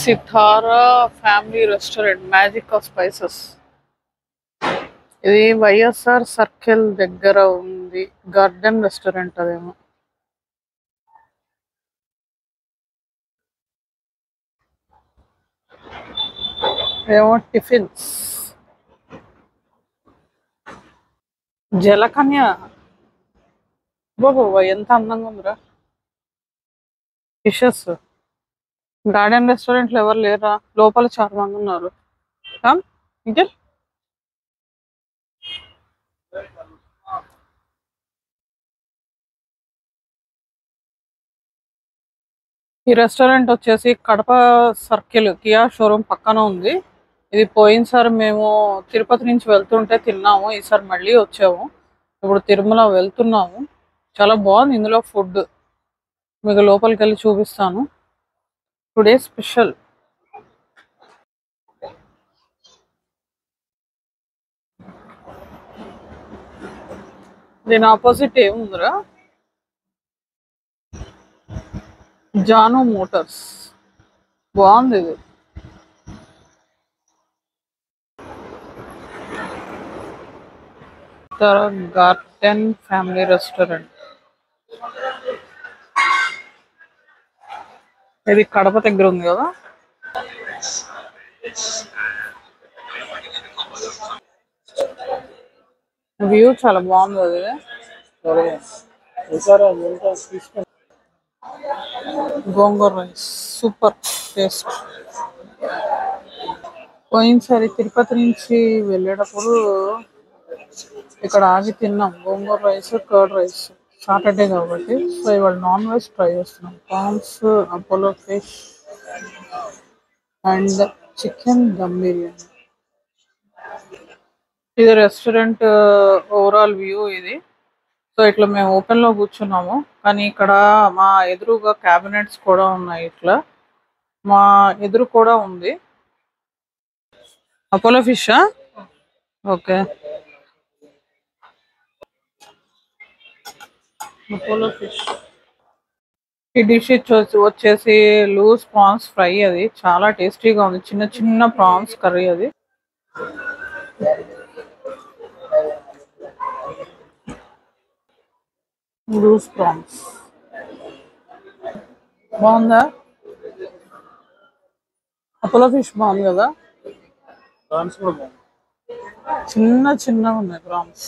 Sitara family restaurant magic of spices. ఇది YSR circle దగ్గర ఉంది. గార్డెన్ రెస్టారెంట్ అదేమో. ఏమో టిఫిన్స్. జలకన్య బాబు ఎంత అందంగా ఉందిరా. ఫిషెస్. గార్డెన్ రెస్టారెంట్ లో ఎవరు లేరా? లోపల చాలా మంది ఉన్నారు. ఇంకా ఈ రెస్టారెంట్ వచ్చేసి కడప సర్కిల్ కియా షోరూమ్ పక్కన ఉంది. ఇది పోయినసారి మేము తిరుపతి నుంచి వెళ్తుంటే తిన్నాము. ఈసారి మళ్ళీ వచ్చాము. ఇప్పుడు తిరుమల వెళ్తున్నాము. చాలా బాగుంది ఇందులో ఫుడ్. మీకు లోపలికి వెళ్ళి చూపిస్తాను. Today special. దీని ఆపోజిట్ ఏముందిరా? జాను మోటార్స్. బాగుంది ఇది. Garden family restaurant. ఇది కడప దగ్గర ఉంది కదా. వ్యూ చాలా బాగుంది. అది గోంగూర రైస్ సూపర్ టేస్ట్. పోయినసారి తిరుపతి నుంచి వెళ్ళేటప్పుడు ఇక్కడ ఆగి తిన్నాం. Gongura rice, curd rice. Saturday కాబట్టి. సో ఇవాళ నాన్ వెజ్ ట్రై చేస్తున్నాం. Prawns, Apollo fish and chicken dum biryani. ఇది రెస్టారెంట్ ఓవరాల్ వ్యూ ఇది. సో ఇట్లా మేము ఓపెన్ లో కూర్చున్నాము. కానీ ఇక్కడ మా ఎదురుగా క్యాబినెట్స్ కూడా ఉన్నాయి. ఇట్లా మా ఎదురు కూడా ఉంది. అపోలో ఫిషా? ఓకే. Apollo fish. ఈ డిష్ వచ్చేసి లూజ్ ప్రాన్స్ ఫ్రై. అది చాలా టేస్టీగా ఉంది. చిన్న చిన్న ప్రాన్స్ కర్రీ అది. లూజ్ ప్రాన్స్ బాగుందా? అపోలో ఫిష్ బాగుంది కదా. చిన్న చిన్నగా ఉన్నాయి ప్రాన్స్.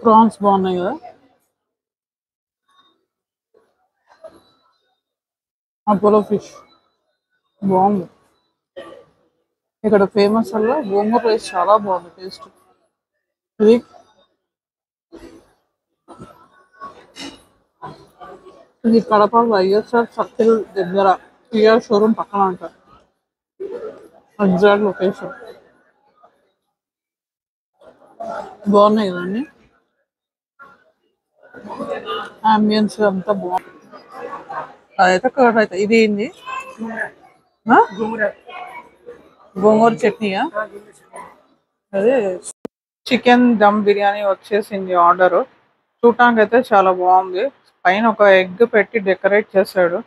ప్రాన్స్ బాగున్నాయి కదా. అపోలో ఫిష్ బాగుంది. ఇక్కడ ఫేమస్ వల్ల గోంగూర రైస్ చాలా బాగుంది టేస్ట్. ఇది కడప వైఎస్ఆర్ సర్కిల్ దగ్గర కియా షోరూమ్ పక్కన అంటారు. Exact location. బాగున్నాయి కదండి. అంబియన్స్ అంతా బాగుంది. అదైతే కర్డ్ అయితే. ఇది ఏంది? గోంగూర చట్నీయా? అదే చికెన్ దమ్ బిర్యానీ వచ్చేసింది ఆర్డర్. చూడటానికి అయితే చాలా బాగుంది. పైన ఒక ఎగ్ పెట్టి డెకరేట్ చేశాడు.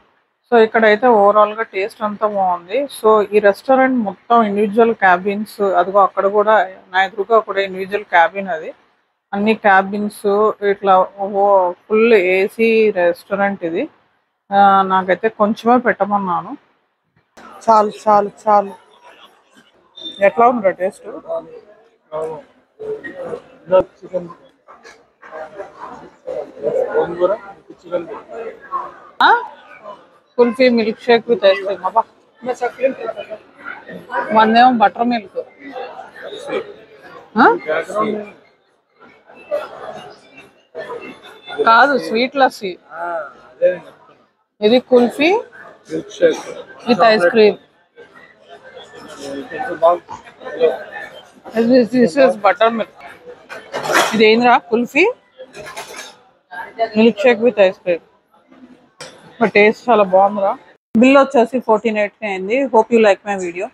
సో ఇక్కడైతే ఓవరాల్ గా టేస్ట్ అంతా బాగుంది. సో ఈ రెస్టారెంట్ మొత్తం ఇండివిజువల్ క్యాబిన్స్. అదిగో అక్కడ కూడా నా ఎదురుగా కూడా ఇండివిజువల్ క్యాబిన్. అది అన్ని క్యాబిన్స్ ఇట్లా ఫుల్ ఏసీ రెస్టారెంట్ ఇది. నాకైతే కొంచెమే పెట్టమన్నాను. చాలు చాలు చాలు. ఎట్లా ఉందిరా taste? Kulfi milkshake with ice cream. అబ్బా మనదేమో బటర్ మిల్క్. కాదు, స్వీట్ లస్సీ. ఇది kulfi with ice cream. This is buttermilk. ఇదేంద్రా? Kulfi milkshake with ice cream. Taste చాలా బాగుందిరా. బిల్ వచ్చేసి 1480 అయింది. Hope you like my video.